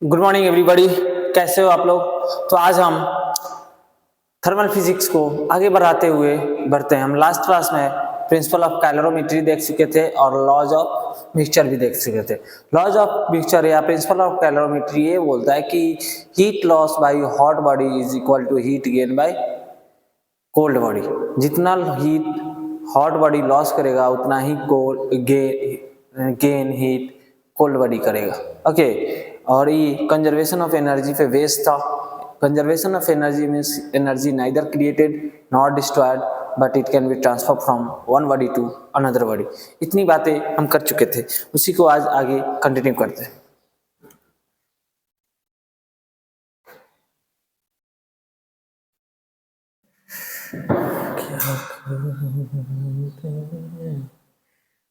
Good morning everybody. कैसे हो आप लोग। तो आज हम थर्मल फिजिक्स को आगे बढ़ते हैं। हम लास्ट क्लास में प्रिंसिपल ऑफ कैलोरीमेट्री देख चुके थे और लॉज ऑफ मिक्सचर भी देख चुके थे। लॉज ऑफ मिक्सचर या प्रिंसिपल ऑफ कैलोरीमेट्री ये बोलता है कि heat loss by hot body is equal to heat gain by cold body. जितना हीट हॉट बॉडी लॉस करेगा उतना ही गेन हीट कोल्ड बॉडी करेगा। ओके, और ये कंजर्वेशन ऑफ एनर्जी पे बेस्ड था। Conservation of energy means energy neither created not destroyed but it can be transfer from one body to another body. इतनी बातें हम कर चुके थे, उसी को आज आगे कंटिन्यू करते हैं।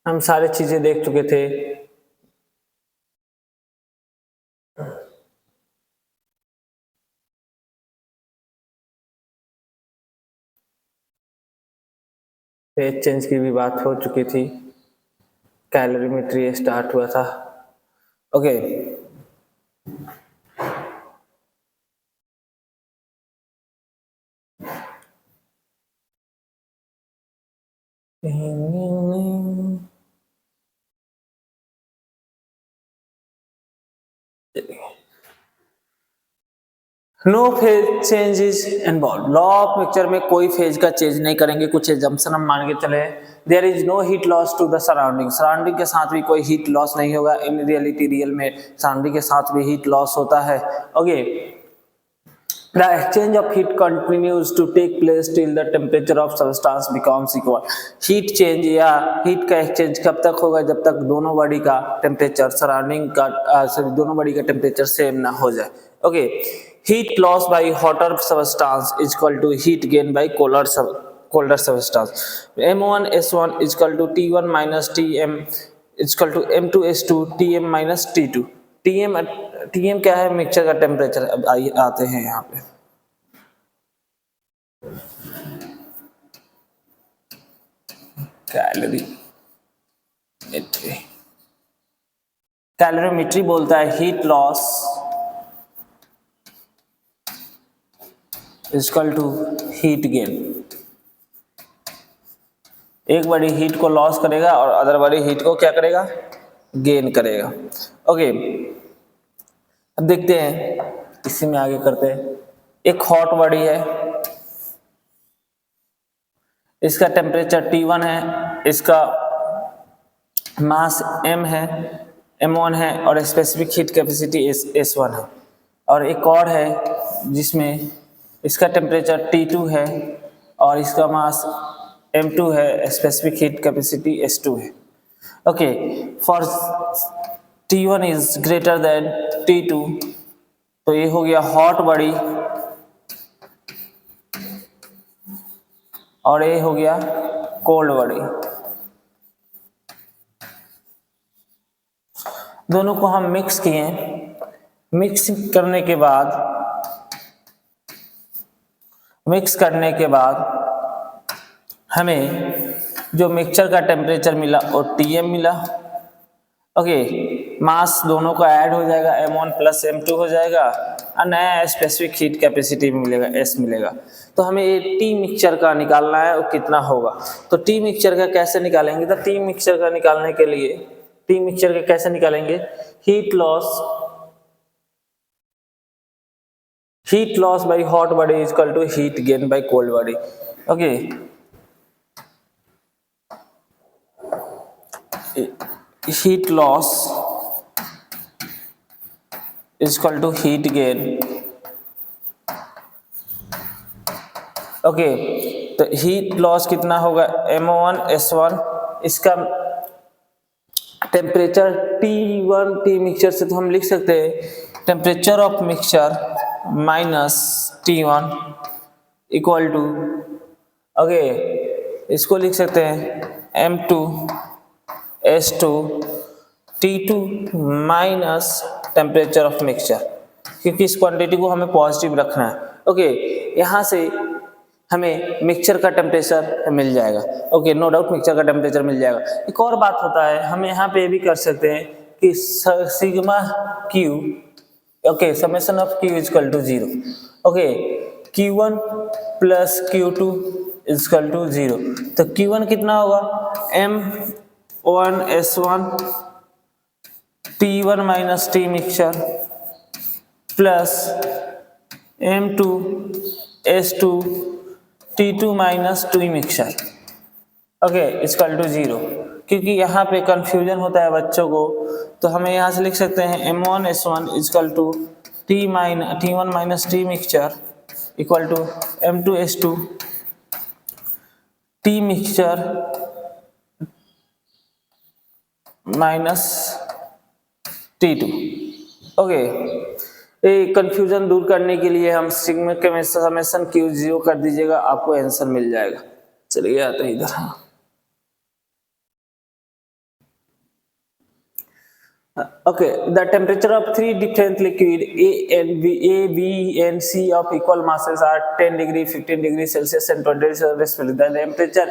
हम सारी चीजें देख चुके थे। फेज चेंज की भी बात हो चुकी थी। कैलोरीमेट्री स्टार्ट हुआ था। Okay, no phase change is involve. Law of mixture में कोई फेज का चेंज नहीं करेंगे। कुछ एजम्पशन हम मान के चले। There is no heat loss to the surrounding. Surrounding के साथ भी कोई हीट लॉस नहीं होगा। इन रियलिटी रियल में सराउंडिंग के साथ भी हीट लॉस होता है। Okay, the exchange of heat continues to take place till the temperature of substance becomes equal। heat change या heat का exchange कब तक होगा? जब तक दोनों बॉडी का टेम्परेचर सराउंडिंग का दोनों बॉडी का टेम्परेचर सेम ना हो जाए। Okay, heat loss by hotter substance is equal to heat gain by colder substance। m1 s1 is equal to t1 minus tm is equal to m2 s2 tm minus t2। TM क्या है? Mixture का temperature. अब आते हैं यहाँ पे। Calorimetry बोलता है heat loss is equal to heat gain. एक बड़ी हीट को लॉस करेगा और अदर बड़ी हीट को क्या करेगा? गेन करेगा। ओके, अब देखते हैं, इसी में आगे करते हैं। एक हॉट बॉडी है, इसका टेम्परेचर T1 है, इसका मास M है, M1 है और स्पेसिफिक हीट कैपेसिटी S1 है। और एक और है जिसमें इसका टेम्परेचर T2 है और इसका मास M2 है, स्पेसिफिक हीट कैपेसिटी S2 है। Okay, for T1 is greater than T2, तो ये हो गया हॉट बॉडी और ये हो गया कोल्ड बॉडी। दोनों को हम मिक्स किए। मिक्स करने के बाद हमें जो मिक्सचर का टेम्परेचर मिला वो Tm मिला। ओके, मास दोनों का ऐड हो जाएगा, M1 प्लस M2 हो जाएगा और नया स्पेसिफिक हीट कैपेसिटी मिलेगा, S मिलेगा। तो हमें ये टी मिक्सचर का निकालना है, वो कितना होगा। तो टी मिक्सचर का कैसे निकालेंगे? तो टी मिक्सचर का निकालने के लिए टी मिक्सचर का कैसे निकालेंगे? Heat loss by hot body is equal to heat gain by cold body. Okay, heat loss is equal to heat gain। Okay, तो हीट लॉस कितना होगा? M1 S1। इसका टेम्परेचर T1 टी मिक्सचर से तो हम लिख सकते हैं temperature of mixture minus T1 equal to, okay, इसको लिख सकते हैं M2 S2 T2 minus temperature of mixture, क्योंकि इस क्वांटिटी को हमें पॉजिटिव रखना है। ओके, यहाँ से हमें मिक्सचर का टेम्परेचर मिल जाएगा। ओके, नो डाउट मिक्सचर का टेम्परेचर मिल जाएगा। एक और बात होता है, हम यहाँ पे भी कर सकते हैं कि sigma Q okay summation of Q is equal to 0। Okay Q1 plus Q2 is equal to 0। तो Q1 कितना होगा, M1S1 T1 minus T mixture plus M2S2 T2 minus T mixture, okay equal to 0। क्योंकि यहाँ पे confusion होता है बच्चों को, तो हमें यहाँ से लिख सकते हैं M1S1 equal to T1 minus T mixture equal to M2S2 T mixture minus T2। Okay ये कंफ्यूजन दूर करने के लिए हम सिग्मा के समेशन Q 0 कर दीजिएगा, आपको आंसर मिल जाएगा। चलिए आते हैं इधर। Okay, the temperature of three different liquid A, B, and C of equal masses are 10 degree, 15 degrees Celsius, and 20 degrees Celsius respectively. The temperature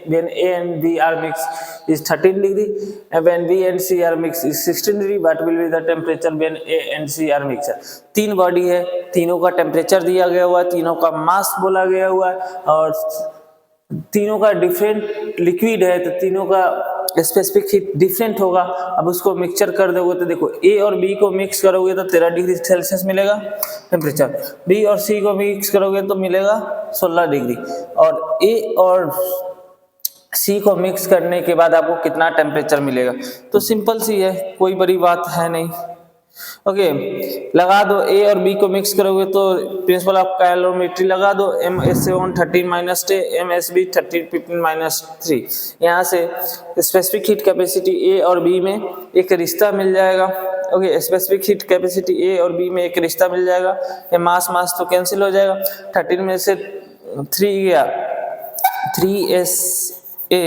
when A and B are mixed is 13 degree, and when B and C are mixed is 16 degree. What will be the temperature when A and C are mixed? तीन body है, तीनों का temperature दिया गया हुआ है, तीनों का मास बोला गया हुआ है, और तीनों का डिफरेंट लिक्विड है, तो तीनों का स्पेसिफिक हीट डिफरेंट होगा। अब उसको मिक्सचर कर दोगे तो देखो ए और बी को मिक्स करोगे तो 13 डिग्री सेल्सियस मिलेगा टेम्परेचर, बी और सी को मिक्स करोगे तो मिलेगा 16 डिग्री, और ए और सी को मिक्स करने के बाद आपको कितना टेम्परेचर मिलेगा। तो सिंपल सी है, कोई बड़ी बात है नहीं। ओके लगा दो, ए और बी को मिक्स करोगे तो प्रिंसिपल ऑफ कैलोरीमेट्री लगा दो, MS1 13 माइनस 10, MSB 13 15 माइनस 3। यहाँ से स्पेसिफिक हीट कैपेसिटी ए और बी में एक रिश्ता मिल जाएगा। ओके स्पेसिफिक हीट कैपेसिटी ए और बी में एक रिश्ता मिल जाएगा। ये मास तो कैंसिल हो जाएगा, 13 में से 3 गया, 3SA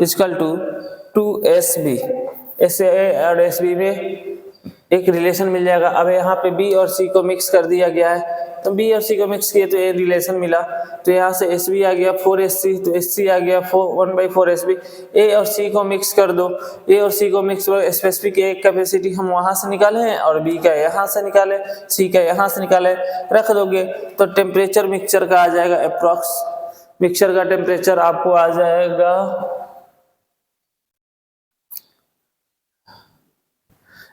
equal to 2SB, SA और SB में एक रिलेशन मिल जाएगा। अब यहाँ पे बी और सी को मिक्स कर दिया गया है, तो बी और सी को मिक्स किए तो ये रिलेशन मिला, तो यहाँ से SB आ गया 4SC, तो SC आ गया 1/4SB। ए और सी को मिक्स कर दो, ए और सी को मिक्स करो, स्पेसिफिक ए कैपेसिटी हम वहां से निकाले हैं और बी का यहाँ से निकाले, सी का यहाँ से निकाले, रख दोगे तो टेम्परेचर मिक्सचर का आ जाएगा अप्रॉक्स। मिक्सचर का टेम्परेचर आपको आ जाएगा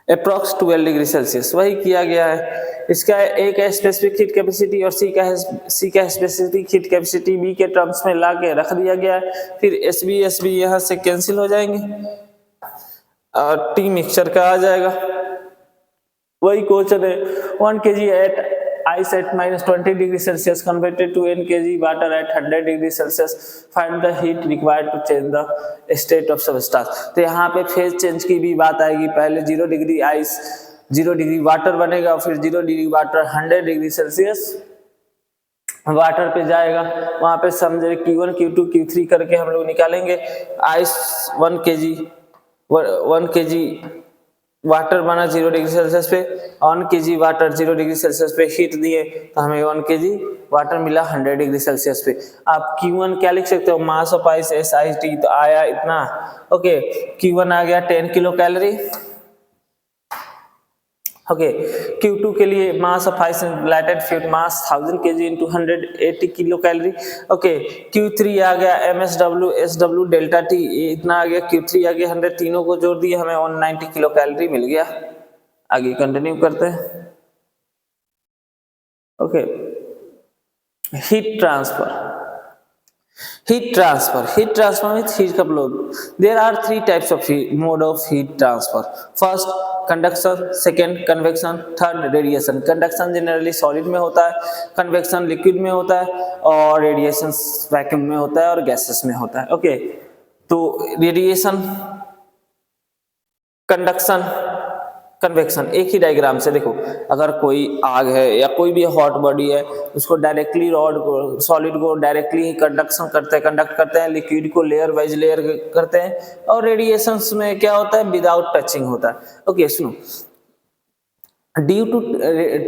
अप्रॉक्स 12 डिग्री सेल्सियस, वही किया गया है। इसका एक है स्पेसिफिक हीट कैपेसिटी और सी का स्पेसिफिक हीट कैपेसिटी बी के टर्म्स में ला के रख दिया गया है। फिर SB यहाँ से कैंसिल हो जाएंगे और टी मिक्सचर का आ जाएगा। वही क्वेश्चन है, 1 kg eight ice at -20 degree Celsius converted to n kg water at 100 degree Celsius, find the heat required to change the state of substance। तो यहाँ पे फेज चेंज की भी बात आएगी। पहले 0 डिग्री आइस 0 डिग्री वाटर बनेगा, फिर 0 degree water 100 degree Celsius water पे जाएगा। वहां पे समझे Q1 Q2 Q3 करके हम लोग निकालेंगे। आइस 1 kg वाटर बना 0 डिग्री सेल्सियस पे, 1 kg वाटर 0 डिग्री सेल्सियस पे हीट दिए तो हमें 1 kg वाटर मिला 100 डिग्री सेल्सियस पे। आप Q1 क्या लिख सकते हो, मास ऑफ आइस SIT, तो आया इतना। ओके Q1 आ गया 10 किलो कैलोरी। ओके Q2 के लिए mass of ice lighted fluid mass 1000 kg into 180 kilo calorie. Okay Q3 आ गया MSW SW डेल्टा T, इतना आ गया। Q3 आ गया 100, तीनों को जोड़ दिए हमें 190 किलो कैलोरी मिल गया। आगे कंटिन्यू करते हैं। Okay heat transfer with heat coupled. There are 3 types of mode of heat transfer. First conduction, second convection, third radiation। conduction generally solid में होता है, convection liquid में होता है, और radiation vacuum में होता है और gases में होता है। ओके तो radiation, conduction, कन्वेक्शन एक ही डायग्राम से देखो, अगर कोई आग है या कोई भी हॉट बॉडी है, उसको डायरेक्टली रॉड को सॉलिड को डायरेक्टली कंडक्ट करते हैं, लिक्विड को लेयर वाइज लेयर करते हैं, और रेडिएशंस में क्या होता है, विदाउट टचिंग होता है। ओके सुनो, ड्यू टू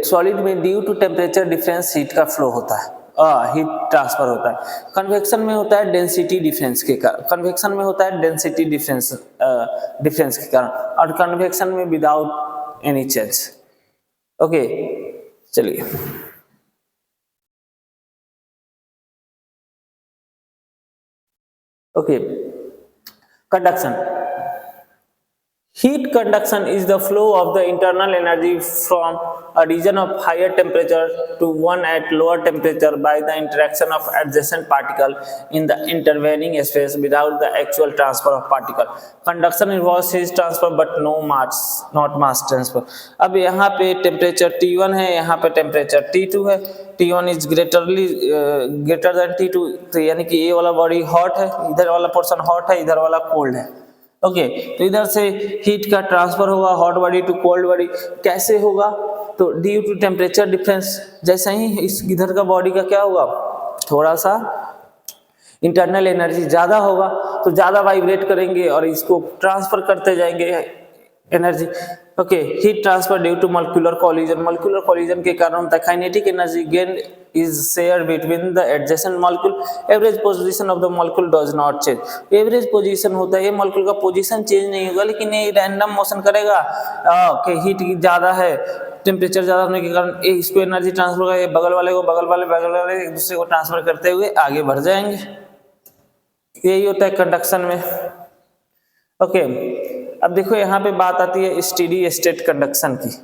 सॉलिड में due to temperature difference heat का फ्लो होता है, हीट ट्रांसफर होता है। कन्वेक्शन में होता है डेंसिटी डिफरेंस के कारण, डिफरेंस के कारण, और कन्वेक्शन में विदाउट एनी चेंज। ओके चलिए okay conduction heat conduction is the flow of the internal energy from a region of higher temperature to one at lower temperature by the interaction of adjacent particle in the intervening space without the actual transfer of particle. Conduction involves heat transfer but not mass transfer. अब यहाँ पे temperature T1 है, यहाँ पे temperature T2 है. T1 is greater than T2, तो यानी कि ये वाला बॉडी हॉट है, इधर वाला पोर्शन हॉट है, इधर वाला कोल्ड है. ओके तो इधर से हीट का ट्रांसफर होगा hot body to cold body. कैसे होगा? तो ड्यू टू टेम्परेचर डिफरेंस. जैसा ही इस इधर का बॉडी का क्या होगा, थोड़ा सा इंटरनल एनर्जी ज्यादा होगा तो ज्यादा वाइब्रेट करेंगे और इसको ट्रांसफर करते जाएंगे energy. Okay heat transfer due to molecular collision के कारण होता है. Kinetic energy gain is shared between the adjacent molecule. Average position of the molecule does not change. Average position होता है, ये मॉलिक्यूल का पोजीशन चेंज नहीं होगा लेकिन ये रैंडम मोशन करेगा कि हीट ज्यादा है, टेम्परेचर ज्यादा होने के कारण इसको एनर्जी ट्रांसफर होगा, ये बगल वाले एक दूसरे को ट्रांसफर करते हुए आगे बढ़ जाएंगे. यही होता है कंडक्शन में. ओके अब देखो यहाँ पे बात आती है स्टेडी स्टेट कंडक्शन की.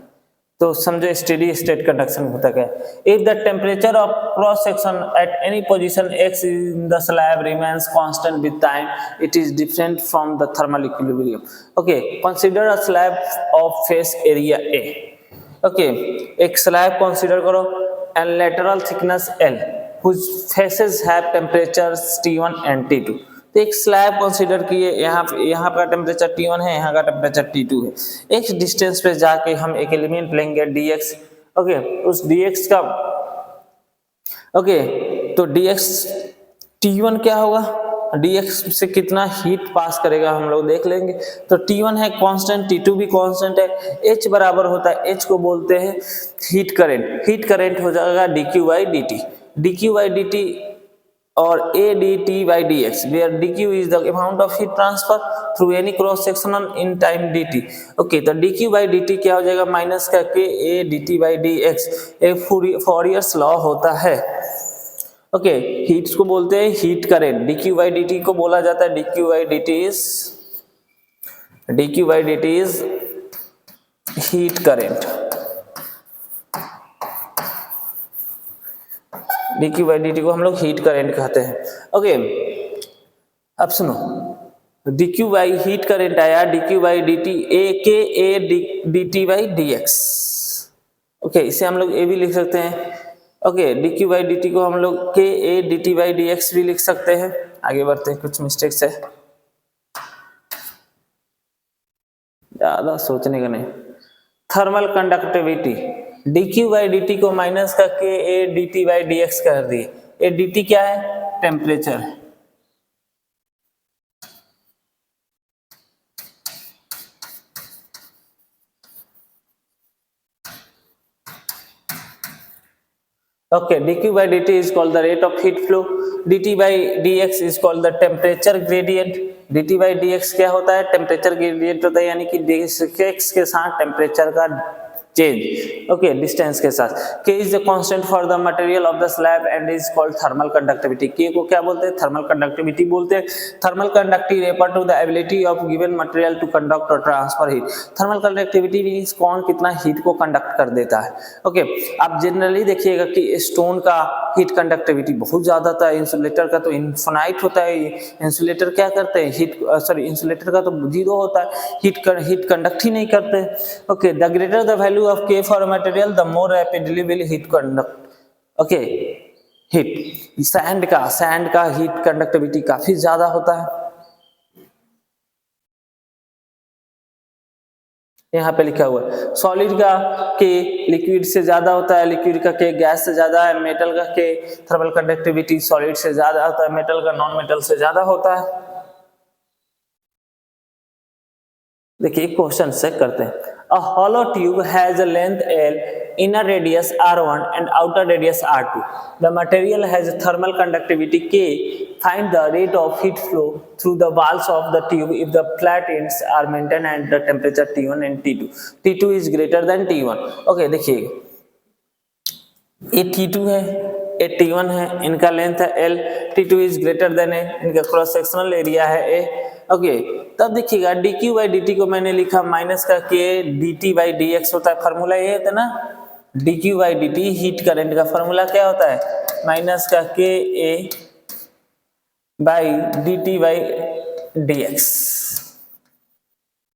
तो समझो स्टेडी स्टेट कंडक्शन होता क्या है. If the temperature of cross section at any position x in the slab remains constant with time it is different from the thermal equilibrium. Okay consider a slab of face area A. Okay एक slab consider करो and lateral thickness L whose faces have temperatures T1 and T2. तो एक slab consider किए, यहाँ का temperature T1 है, यहाँ का टेम्परेचर T2 है. एक डिस्टेंस पे जाके हम एक एलिमेंट लेंगे dx. ओके उस dx का ओके तो dx T1 क्या होगा, dx से कितना हीट पास करेगा हम लोग देख लेंगे. तो T1 है कांस्टेंट, T2 भी कांस्टेंट है. H बराबर होता है, H को बोलते हैं हीट करंट हो जाएगा dq by dt और a dt by dx where dq is the amount of heat transfer through any cross sectional in time dt. Okay तो dq by dt क्या हो जाएगा, माइनस करके a dt by dx. एक फॉरियर्स law होता है. Okay heat को बोलते हैं heat current, dq by dt को बोला जाता है dq by dt is heat current. dq by dt को हम लोग हीट करंट कहते हैं. ओके अब सुनो dq by हीट करंट आया dq by dt a dt by dx. Okay इसे हम लोग a भी लिख सकते हैं. ओके dq by dt को हम लोग k a dt by dx भी लिख सकते हैं. आगे बढ़ते हैं, कुछ मिस्टेक्स है, ज्यादा सोचने का नहीं. Thermal conductivity dq by dt को माइनस करके a dt by dx कर दिए. a dt क्या है, temperature. Okay, dq by dt is called the rate of heat flow. dt by dx is called the temperature gradient. dt by dx क्या होता है, temperature gradient होता है, यानी कि dx के साथ टेम्परेचर का चेंज. ओके डिस्टेंस के साथ. k is the constant for the material of the slab and is called thermal conductivity. k को क्या बोलते हैं, थर्मल कंडक्टिविटी बोलते हैं. Thermal conductivity refer to the ability of given material to conduct और transfer heat. Thermal conductivity means कौन कितना heat को कंडक्ट कर देता है. ओके आप जनरली देखिएगा कि स्टोन का हीट कंडक्टिविटी बहुत ज्यादा होता है, इंसुलेटर का तो इनफिनाइट होता है. इंसुलेटर क्या करते हैं, इंसुलेटर का तो जीरो होता है, हीट कंडक्ट ही नहीं करते. Okay the greater the value of k for a material the more rapidly will heat conduct. okay heat sand का हीट कंडक्टिविटी काफी ज्यादा होता है. यहाँ पे लिखा हुआ है सॉलिड का k लिक्विड से ज्यादा होता है, लिक्विड का k गैस से ज्यादा है, मेटल का k थर्मल कंडक्टिविटी सॉलिड से ज्यादा होता है, मेटल का नॉन मेटल से ज्यादा होता है. देखिए क्वेश्चन चेक करते हैं. A hollow tube has a length L, inner radius R1 and outer radius R2. The material has a thermal conductivity K find the rate of heat flow through the walls of the tube if the flat ends are maintained at the temperature T1 and T2. T2 is greater than T1. Okay, देखिए ये T2 है, ये T1 है, इनका length है L, T2 is greater than A, इनका cross sectional area है A. Okay, तब देखिएगा dq बाई dt को मैंने लिखा माइनस का k dt बाई dx होता है, फार्मूला ये होता है ना, dq by dt heat current का फार्मूला क्या होता है, माइनस का k a by dt by dx.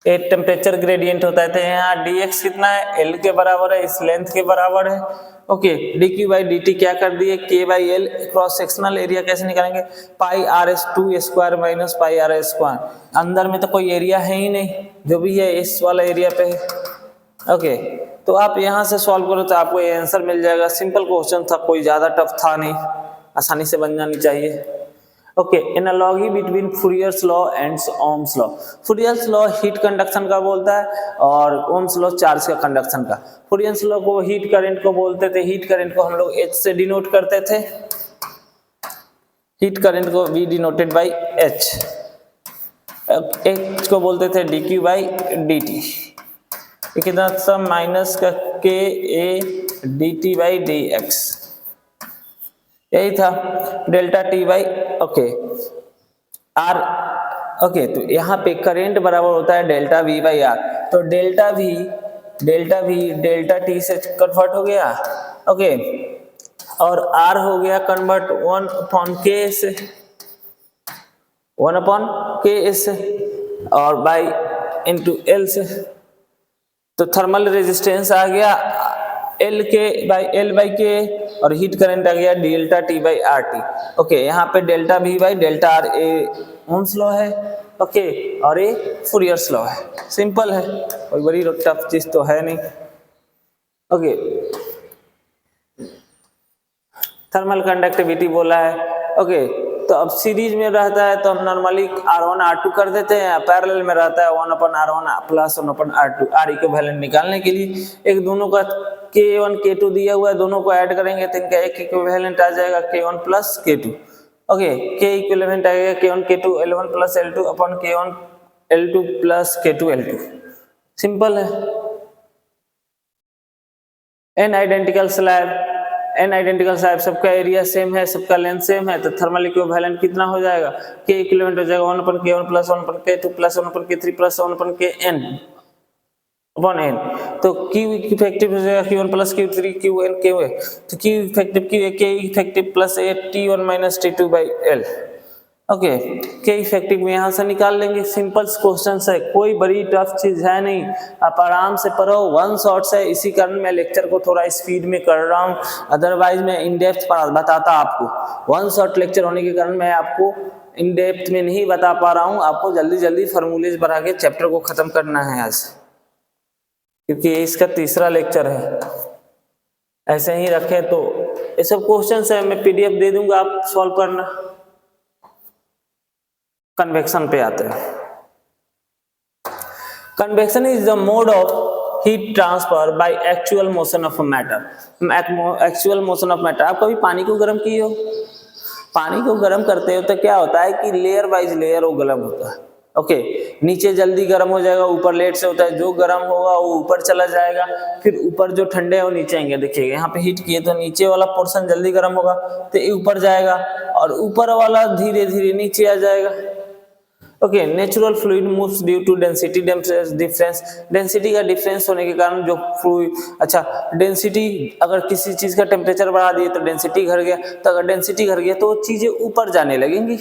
एक टेम्परेचर ग्रेडियंट होता है, तो यहाँ dx कितना है, l के बराबर है, इस लेंथ के बराबर है. ओके, dq बाई dt क्या कर दिए, k by l. Cross sectional area कैसे निकालेंगे, pi r s 2 square minus pi r s square. अंदर में तो कोई एरिया है ही नहीं, जो भी है इस वाला एरिया पे है. ओके, तो आप यहाँ से सॉल्व करो तो आपको ये आंसर मिल जाएगा. सिंपल क्वेश्चन था, कोई ज्यादा टफ था नहीं, आसानी से बन जानी चाहिए. Okay, analogy between Fourier's law and Ohm's law. Fourier's law heat conduction का बोलता है और ओम्स लॉ चार्ज का कंडक्शन का. फूरियर्स लॉ को हीट करंट को बोलते थे, हीट करंट को हम लोग H से डिनोट करते थे, हीट करंट को V denoted by H. H को बोलते थे dq बाई dt. कितना था, माइनस का k a dt by dx, यही था. Delta T by okay R. Okay, तो यहाँ पे करंट बराबर होता है डेल्टा वी बाई आर. तो डेल्टा वी डेल्टा टी से कन्वर्ट हो गया. ओके, और आर हो गया कन्वर्ट 1 अपॉन के से, 1 अपॉन के से, और बाई इंटू एल से. तो थर्मल रेजिस्टेंस आ गया एल बाई के, और हीट करंट आ गया delta T by R T. Okay, यहाँ पे delta V by delta R A Ohm's law है. ओके, और ये फूरियर्स लॉ है. सिंपल है, कोई बड़ी टफ चीज तो है नहीं. ओके, थर्मल कंडक्टिविटी बोला है. ओके, तो अब सीरीज में रहता है तो हम नॉर्मली R1 R2 कर देते हैं, पैरेलल में रहता है 1 अपन R1 प्लस 1 अपन R2. R इक्विवेलेंट निकालने के लिए एक दोनों का K1 K2 दिया हुआ है, दोनों को ऐड करेंगे तो इनका एक इक्विवेलेंट आ जाएगा K1 plus K2. Okay, K equivalent आ गया K1 K2 L1 plus L2 अपन K1 L2 plus K2 L2. Simple है. एन आइडेंटिकल स्लैब सबका एरिया सेम है, सबका लेंथ सेम है, तो थर्मल इक्विवेलेंट कितना हो जाएगा, K इक्विवेलेंट हो जाएगा 1 अपन K1 प्लस 1 अपन K2 प्लस 1 अपन K3 प्लस 1 अपन Kn अपॉन n. तो Q इफेक्टिव हो जाएगा Q1 plus Q3 Qn Q. तो Q effective K effective plus T1 minus T2 by L. Okay, K effective में यहाँ से निकाल लेंगे. सिंपल क्वेश्चन है, कोई बड़ी टफ चीज है नहीं, आप आराम से पढ़ो. 1 शॉट है, इसी कारण मैं लेक्चर को थोड़ा स्पीड में कर रहा हूँ, अदरवाइज मैं इन डेप्थ बताता आपको. 1 शॉट लेक्चर होने के कारण मैं आपको इन डेप्थ में नहीं बता पा रहा हूँ. आपको जल्दी जल्दी फॉर्मूलेज बना के चैप्टर को खत्म करना है आज, क्योंकि ये इसका तीसरा लेक्चर है. ऐसे ही रखे तो ये सब क्वेश्चन है, मैं PDF दे दूंगा, आप सॉल्व करना. कन्वेक्शन पे आते हैं. Convection is the mode of heat transfer by actual motion of matter. Actual motion of matter. आप कभी पानी को गर्म किए हो? पानी को गर्म करते हो तो क्या होता है कि लेयर वाइज लेयर वो गर्म होता है. ओके, नीचे जल्दी गर्म हो जाएगा, ऊपर लेट से होता है. जो गर्म होगा वो ऊपर चला जाएगा, फिर ऊपर जो ठंडे है वो नीचे आएंगे. देखिएगा यहाँ पे हीट किए तो नीचे वाला पोर्शन जल्दी गर्म होगा तो ये ऊपर जाएगा, और ऊपर वाला धीरे धीरे नीचे आ जाएगा. Okay, natural fluid moves due to density difference. Density का डिफरेंस होने के कारण जो फ्लूइड, अच्छा डेंसिटी, अगर किसी चीज का टेम्परेचर बढ़ा दिए तो डेंसिटी घट गया, तो अगर डेंसिटी घट गया तो चीजें ऊपर जाने लगेंगी.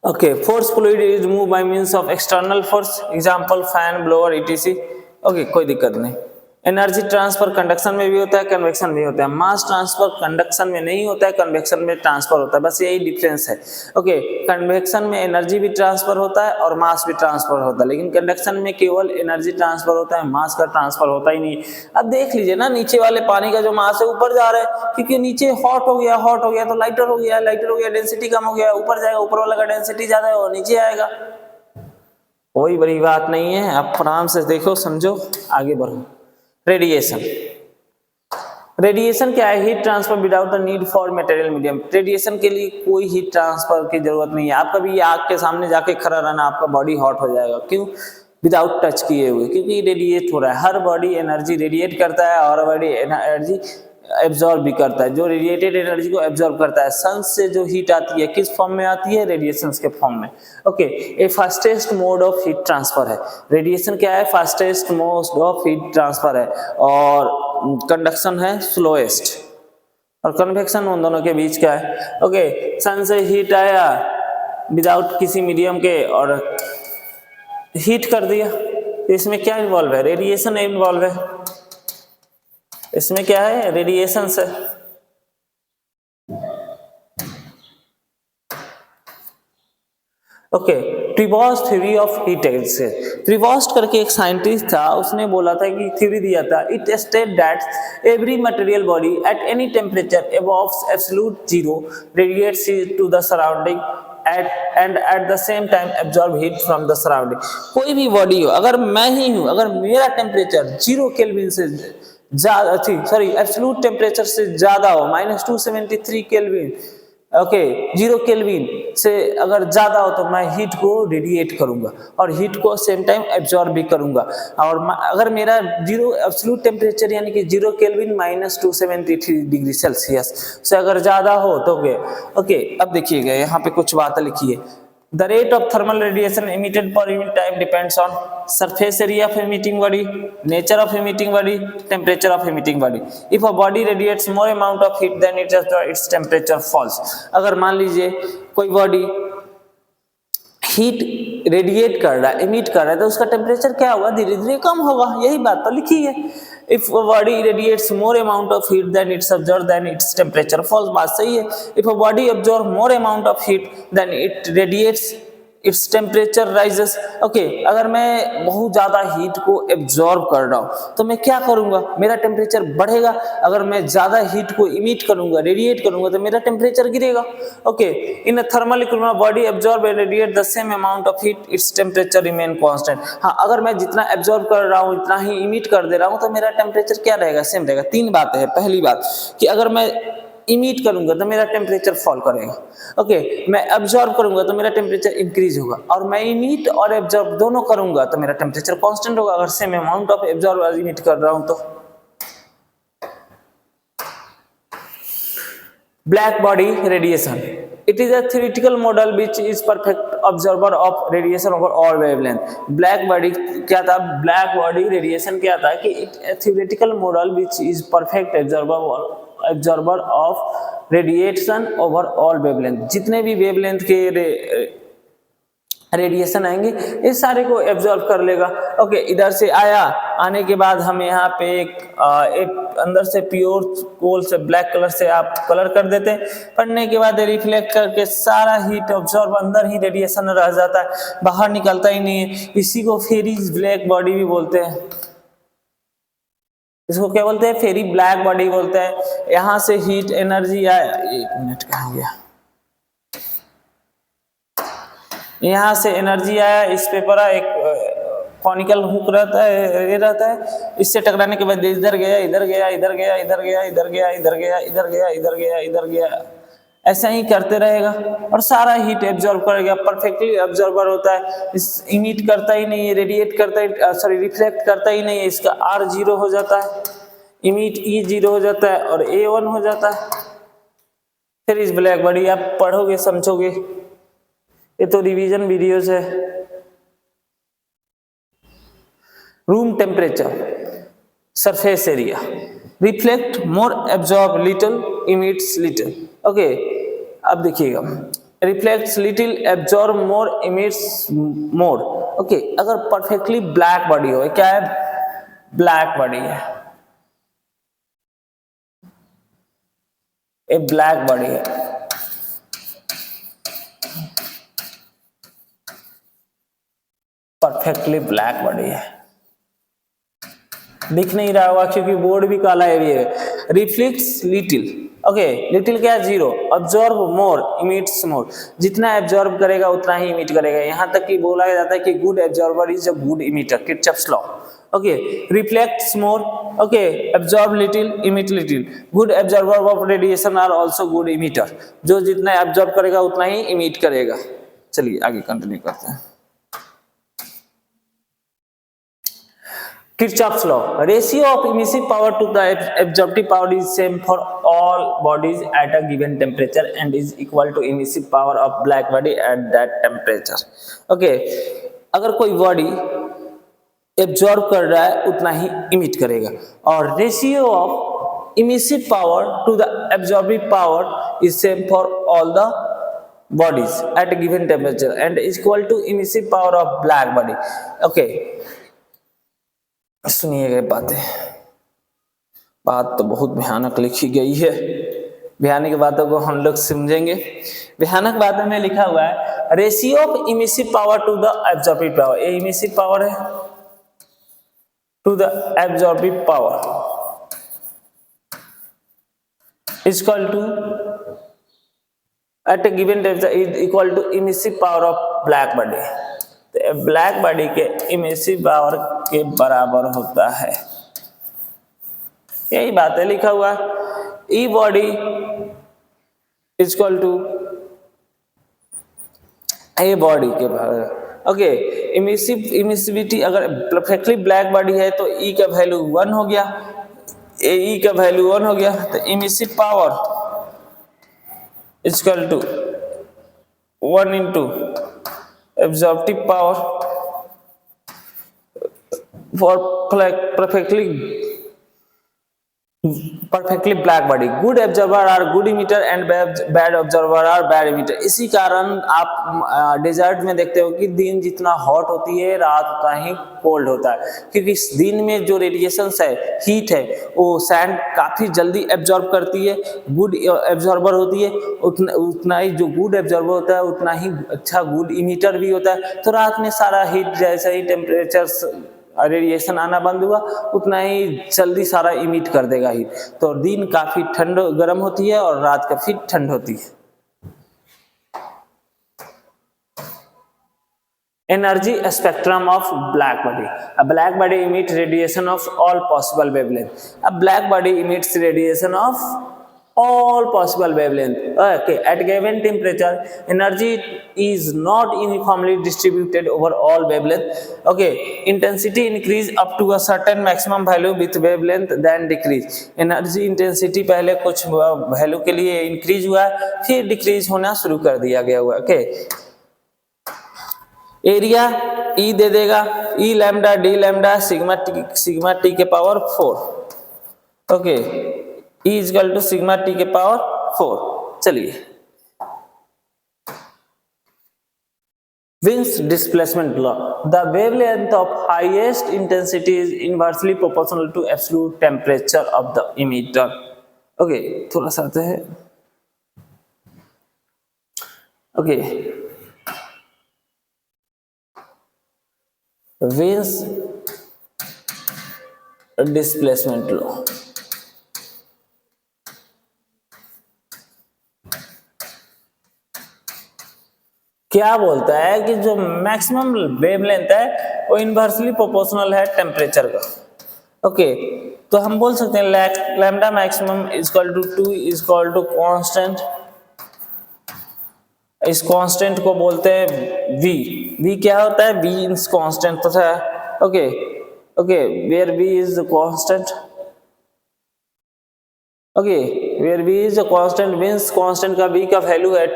Okay, force fluid is move by means of external force, example fan, blower, etc. Okay, कोई दिक्कत नहीं. एनर्जी ट्रांसफर कंडक्शन में भी होता है, कन्वेक्शन में होता है. मास ट्रांसफर कंडक्शन में नहीं होता है, कन्वेक्शन में ट्रांसफर होता है. बस यही डिफरेंस है. ओके, कन्वेक्शन में एनर्जी भी ट्रांसफर होता है और मास भी ट्रांसफर होता है, लेकिन कंडक्शन में केवल एनर्जी ट्रांसफर होता है, मास का ट्रांसफर होता ही नहीं. अब देख लीजिए ना, नीचे वाले पानी का जो मास है ऊपर जा रहा है, क्योंकि नीचे हॉट हो गया तो लाइटर हो गया, डेंसिटी कम हो गया, ऊपर जाएगा. ऊपर वाला का डेंसिटी ज्यादा है वो नीचे आएगा. कोई बड़ी बात नहीं है, आप आराम से देखो, समझो, आगे बढ़ो. रेडिएशन. रेडिएशन क्या है? Heat transfer without the need for material medium. Radiation के लिए कोई हीट ट्रांसफर की जरूरत नहीं है। आप कभी आग के सामने जाके खड़ा रहना, आपका बॉडी हॉट हो जाएगा। क्यों? विदाउट टच किए हुए, क्योंकि रेडिएट हो रहा है। हर बॉडी एनर्जी रेडिएट करता है और बॉडी एनर्जी एब्जॉर्ब भी करता है। जो रेडिएटेड एनर्जी को एब्जॉर्ब करता है, सन से जो हीट आती है किस फॉर्म में आती है? रेडिएशन के फॉर्म में। ओके, ये fastest mode of heat transfer है। रेडिएशन क्या है? Fastest mode of heat transfer है, और कंडक्शन है स्लोएस्ट, और कन्वेक्शन उन दोनों के बीच का है। ओके, सन से हीट आया विदाउट किसी मीडियम के और हीट कर दिया, तो इसमें क्या इन्वॉल्व है? रेडिएशन इन्वॉल्व है। इसमें क्या है? रेडिएशन से। Okay, Prevost theory of heat exchange. Prevost करके एक साइंटिस्ट था, उसने बोला था कि थ्योरी दिया था, it state that every material body at any temperature above absolute zero radiates to the surrounding and at the same time absorb heat from the surrounding। कोई भी बॉडी हो, अगर मैं ही हूं, अगर मेरा टेम्परेचर 0 केल्विन से ज्यादा, सॉरी एब्सोल्यूट टेम्परेचर से ज्यादा हो, -273 केल्विन, ओके, 0 केल्विन से अगर ज्यादा हो, तो मैं हीट को रेडिएट करूंगा और हीट को सेम टाइम एब्जॉर्ब भी करूंगा। और अगर मेरा 0 एब्सोल्यूट टेम्परेचर यानी कि 0 केल्विन -273 डिग्री सेल्सियस से अगर ज्यादा हो तो ओके, अब देखिएगा यहाँ पे कुछ बातें लिखी है। The rate of thermal radiation emitted per unit time depends on surface area of emitting body, nature of emitting body, temperature of emitting body. If a body radiates more amount of heat than its temperature falls। अगर मान लीजिए कोई body heat radiate कर रहा है, emit कर रहा है, तो उसका टेम्परेचर क्या होगा? धीरे धीरे कम होगा। यही बात तो लिखी है। If a body radiates more amount of heat than it's absorbed, then its temperature falls। बात सही है। If a body absorbs more amount of heat than it radiates, its temperature rises। Okay, अगर मैं बहुत ज्यादा हीट को absorb कर रहा हूँ तो मैं क्या करूंगा? मेरा टेम्परेचर बढ़ेगा। अगर मैं ज्यादा हीट को इमिट करूंगा, रेडिएट करूंगा, तो मेरा टेम्परेचर गिरेगा। Okay, in thermal equilibrium body absorb and radiate the same amount of heat, its temperature remain constant. हाँ, अगर मैं जितना एब्जॉर्ब कर रहा हूँ इतना ही इमिट कर दे रहा हूँ, तो मेरा टेम्परेचर क्या रहेगा? सेम रहेगा। 3 बातें हैं। पहली बात कि अगर मैं इमिट करूंगा तो मेरा टेम्परेचर फॉल करेगा। ओके, मैं एब्जॉर्ब करूंगा तो मेरा टेम्परेचर इंक्रीज होगा, और मैं इमिट और एब्जॉर्ब दोनों करूंगा तो मेरा टेम्परेचर कांस्टेंट होगा। अगर सेम अमाउंट ऑफ एब्जॉर्ब और इमिट कर रहा हूं तो। Black body radiation, it is a theoretical model which is perfect observer of radiation over all wavelength। Black body क्या था? ब्लैक बॉडी रेडिएशन क्या था कि theoretical model which is perfect observer of radiation over all wavelength। जितने भी wavelength के radiation आएंगे इस सारे को एब्जॉर्ब कर लेगा। ओके, इधर से आया, आने के बाद हम यहाँ पे एक अंदर से प्योर कोल से ब्लैक कलर से आप कलर कर देते हैं। पढ़ने के बाद रिफ्लेक्ट करके सारा हीट ऑब्जॉर्ब अंदर ही रेडिएशन रह जाता है, बाहर निकलता ही नहीं है। इसी को फेरी ब्लैक बॉडी भी बोलते हैं। इसको क्या बोलते हैं? फेरी ब्लैक बॉडी बोलते हैं। यहाँ से हीट एनर्जी आया, 1 मिनट कहाँ गया, यहाँ से एनर्जी आया, इस पे पड़ा, एक कॉनिकल हुक रहता है, ये रहता है, इससे टकराने के बाद इधर गया, इधर गया, इधर गया, इधर गया, इधर गया, इधर गया, इधर गया, इधर गया, इधर गया, ऐसा ही करते रहेगा और सारा हीट एब्जॉर्ब करेगा। परफेक्टली एब्जॉर्बर होता है, इस इमिट करता ही नहीं है, रेडिएट करता है, सॉरी रिफ्लेक्ट करता ही नहीं है। इसका R 0 हो जाता है, इमिट E 0 हो जाता है और A 1 हो जाता है। फिर इस ब्लैक बॉडी आप पढ़ोगे, समझोगे। ये तो रिवीजन वीडियोस है। Room temperature, surface area, reflect more, absorb little, emits little. Okay, अब देखिएगा, reflects little, absorb more, emits more. Okay, अगर परफेक्टली ब्लैक बॉडी हो, क्या है? ब्लैक बॉडी है, एक ब्लैक बॉडी है। परफेक्टली ब्लैक बॉडी है, दिख नहीं रहा होगा क्योंकि बोर्ड भी काला है। रिफ्लेक्ट्स लिटिल, ओके, लिटिल क्या? 0, ऑब्जॉर्ब मोर, इमिट्स मोर। जितना एब्जॉर्ब करेगा उतना ही इमिट करेगा। यहाँ तक कि बोला जाता है कि good absorber is a good emitter, Kirchhoff's law. Okay, reflects more, okay, absorb little, emit little, good absorber of radiation are also good emitter, जो जितना एब्जॉर्ब करेगा उतना ही इमिट करेगा। चलिए आगे कंटिन्यू करते हैं। Kirchhoff's law. Ratio of emissive power to the absorptive power is same for all bodies at a given temperature and is equal to emissive power of black body at that temperature. Okay, अगर कोई body absorb कर रहा है उतना ही emit करेगा, और ratio of emissive power to the absorptive power is same for all the bodies at a given temperature and is equal to emissive power of black body. Okay, सुनिए गए बातें, बात तो बहुत भयानक लिखी गई है, भयानक बातों को हम लोग समझेंगे। भयानक बातों में लिखा हुआ है ratio of emissive power to the absorptive power, ये इमिसिव पावर है to the absorptive power is equal to at a given temperature is equal to emissive power of black body. तो ब्लैक बॉडी के emissive power के बराबर होता है, यही बात है लिखा हुआ, E body is equal to A body के बराबर। ओके, इमिसिविटी अगर परफेक्टली ब्लैक बॉडी है तो ई का वैल्यू 1 हो गया, ए ई का वैल्यू 1 हो गया, तो emissive power is equal to 1 into absorptive power for perfectly black body. Good observer are good emitter and bad observer are bad emitter. इसी कारण आप डेजर्ट में देखते हो कि दिन जितना हॉट होती है रात उतना ही कोल्ड होता है, क्योंकि इस दिन में जो रेडिएशंस है, हीट है, वो सैंड काफी जल्दी एब्जॉर्ब करती है, गुड एब्जॉर्बर होती है, उतना ही जो गुड एब्जॉर्बर होता है उतना ही अच्छा गुड इमिटर भी होता है। तो रात में सारा हीट जैसे ही टेम्परेचर रेडिएशन आना बंद हुआ उतना ही जल्दी सारा इमिट कर देगा हीट, तो दिन काफी ठंड गर्म होती है और रात काफी ठंड होती है। Energy spectrum of black body. A black body emits radiation of all possible wavelength. A black body emits radiation of all possible wavelength. Okay, at given temperature, energy is not uniformly distributed over all wavelength. Okay, intensity increase up to a certain maximum value with wavelength then decrease. Energy intensity पहले कुछ value के लिए increase हुआ है, फिर decrease होना शुरू कर दिया गया हुआ। ओके, एरिया ई दे देगा, E lambda d lambda sigma T के power 4। Okay, E is equal to sigma t के पावर 4। चलिए, Wien's displacement law. The wavelength of highest intensity is inversely proportional to absolute temperature of the emitter. Okay, थोड़ा सा आते हैं। Okay, Wien's displacement law क्या बोलता है कि जो मैक्सिमम वेवलेंथ है वो इनवर्सली प्रोपोर्शनल है टेम्परेचर का। ओके, तो हम बोल सकते हैं lambda maximum is equal to 2 is equal to constant, इस कांस्टेंट को बोलते हैं v क्या होता है, v इज कांस्टेंट तो है। Okay okay, where v is constant, okay where v is a constant means constant का v का वैल्यू है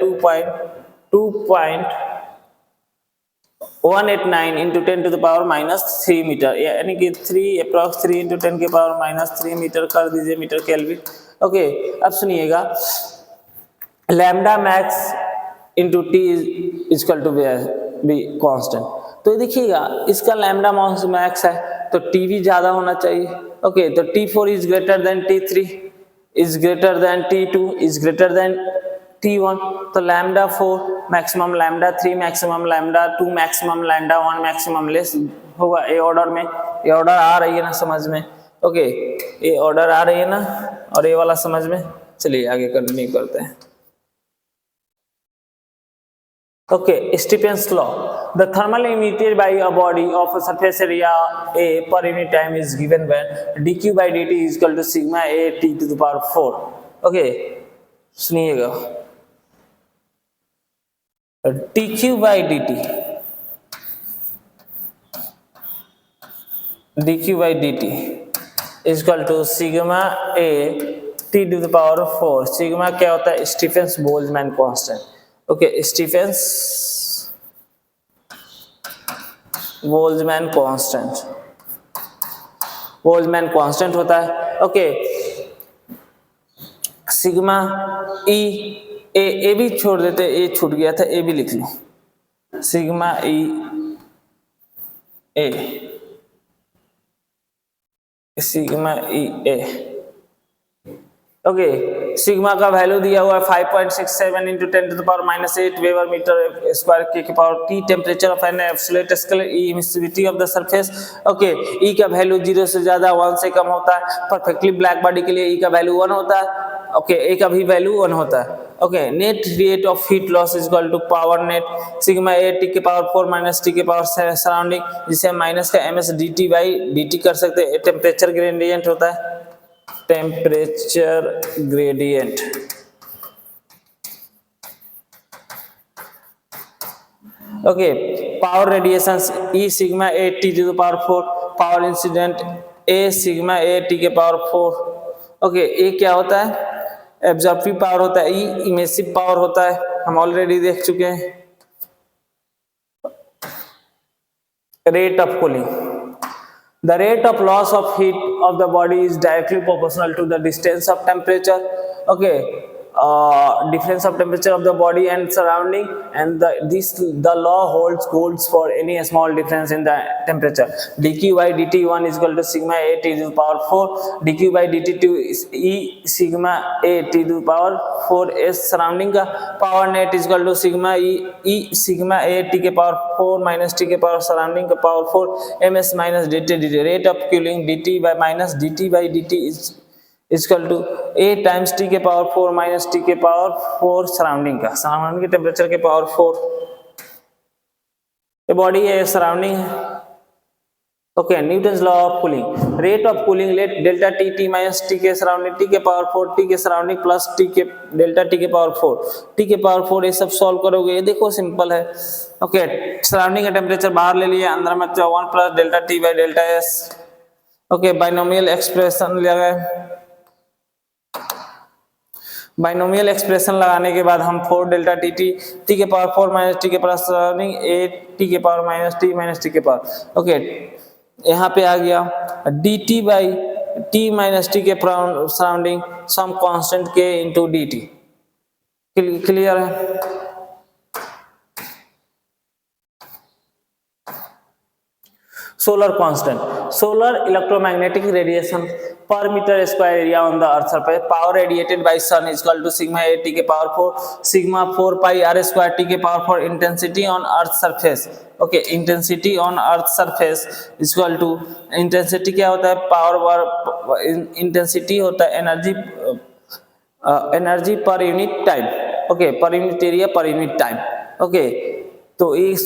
2.189 into 10 to the power -3 meter, यानी कि 3 अप्रॉक्स 3 इंटू 10 के पावर -3 मीटर कर दीजिए मीटर केल्विन। ओके, अब सुनिएगा, lambda max into T is equal to B constant. तो देखिएगा इसका लैम्डा मैक्स है तो टी भी ज्यादा होना चाहिए। ओके, तो T4 is greater than T3 is greater than T2 is greater than T1, तो lambda 4 maximum, lambda 3 maximum, lambda 2 maximum, lambda 1 maximum less होगा। ए ऑर्डर में, ये ऑर्डर आ रही है ना समझ में? ओके, ये ऑर्डर आ रही है ना, और ये वाला समझ में? चलिए आगे कंटिन्यू करते हैं। Okay, Stephen's law. The thermal emitted by a body of a surface area A per unit time is given when dq by dt is equal to sigma A t to the power 4. Okay, सुनिएगा, dq by dt is equal to sigma A t to the power 4. Sigma क्या होता है? Stefan's Boltzmann constant. Okay, Stefan's Boltzmann constant होता है. Okay, sigma E ए भी छोड़ देते, ए छूट गया था, ए भी लिख लो. Sigma E A, sigma E A. Okay, sigma का वैल्यू दिया हुआ है 5.67 into 10 to the power -8 weber metre square के power T. Temperature of an absolute scalar E emissivity of the surface. Okay, E का value 0 से ज्यादा 1 से कम होता है. परफेक्टली ब्लैक बॉडी के लिए ई का वैल्यू 1 होता है. ओके, ए का भी वैल्यू 1 होता है. Okay, net rate of heat loss is equal to power net sigma A T के पावर 4 माइनस टी के पावर सराउंडिंग, जिसे हम माइनस का ms dt बाई dt कर सकते हैं. टेम्परेचर ग्रेडियंट होता है, temperature gradient. Okay, power radiation E sigma A T to the power 4, power incident A sigma A T के पावर 4. ओके, ए क्या होता है? एब्जॉर्प्टिव पावर होता है, ई इमिसिव पावर होता है, हम ऑलरेडी देख चुके हैं. Rate of cooling. The rate of loss of heat of the body is directly proportional to the distance of temperature. Okay, difference of temperature of the body and surrounding, and the law holds for any small difference in the temperature. dq by dt1 is equal to sigma a t to the power 4. dq by dt2 is e sigma a t to the power 4 s. surrounding का power net is equal to sigma e sigma a t के power 4 minus t के power surrounding का power 4 ms minus dt. rate of cooling dt by minus dt by dt is equal to a times t के power 4 minus t के power 4 surrounding के temperature के power 4. ये body है, surrounding है. Okay, Newton's law of cooling. Rate of cooling let delta T T minus T के surrounding T के power 4 T के सराउंडिंग प्लस टी के डेल्टा टी के पावर 4 टी के पावर 4. ये सब सॉल्व करोगे, ये देखो सिंपल है. ओके, सराउंडिंग का टेम्परेचर बाहर ले लिया, अंदर में 1 plus delta T by delta S. Okay, binomial expression लगाए. बाइनोमियल एक्सप्रेशन लगाने के बाद हम 4 डेल्टा टी टी टी के पावर 4 माइनस टी के प्लस ए टी के पावर माइनस टी के पावर. ओके, यहाँ पे आ गया D T by T minus T के सराउंडिंग सम कांस्टेंट के इंटू डी टी. क्लियर है? solar constant. Solar electromagnetic radiation per meter square area on the earth surface. Power radiated by sun is equal to sigma a t के power 4 sigma 4 pi r square t के power 4. intensity on earth surface. okay, intensity on earth surface is equal to, intensity क्या होता है? Power. Intensity होता है energy per unit time. Okay, per unit area per unit time. Okay, तो इस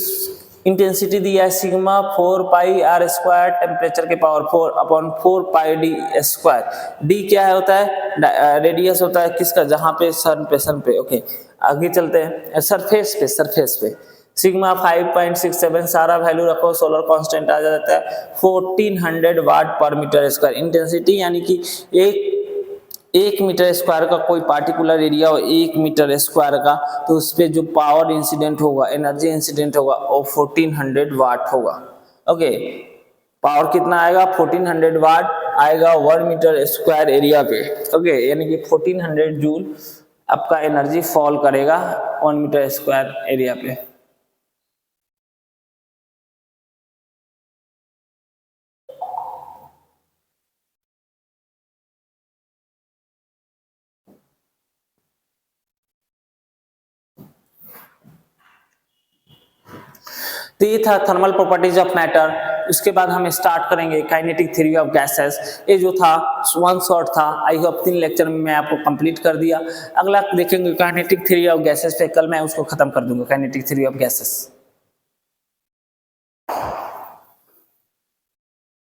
intensity दिया है sigma 4 pi R square temperature के power 4 upon 4 pi D square. D क्या है होता है? रेडियस होता है किसका? जहां पे सन पे. ओके, आगे चलते हैं. सरफेस पे सिग्मा 5.67 सारा वैल्यू रखो, सोलर कांस्टेंट आ जाता है 1400 वाट पर मीटर स्क्वायर. इंटेंसिटी यानी कि एक मीटर स्क्वायर का कोई पार्टिकुलर एरिया हो 1 मीटर स्क्वायर का, तो उस पर जो पावर इंसिडेंट होगा, एनर्जी इंसिडेंट होगा, वो 1400 वाट होगा. ओके, पावर कितना आएगा? 1400 वाट आएगा 1 मीटर स्क्वायर एरिया पे. ओके, यानी कि 1400 जूल आपका एनर्जी फॉल करेगा 1 मीटर स्क्वायर एरिया पे. तो ये था थर्मल प्रॉपर्टीज ऑफ मैटर. उसके बाद हम स्टार्ट करेंगे काइनेटिक थ्योरी ऑफ गैसेस। ये जो था वन शॉट था, आई होप 3 लेक्चर में मैं आपको कंप्लीट कर दिया। अगला देखेंगे काइनेटिक थ्योरी ऑफ गैसेस पे, कल मैं उसको खत्म कर दूंगा काइनेटिक थ्योरी ऑफ गैसेस।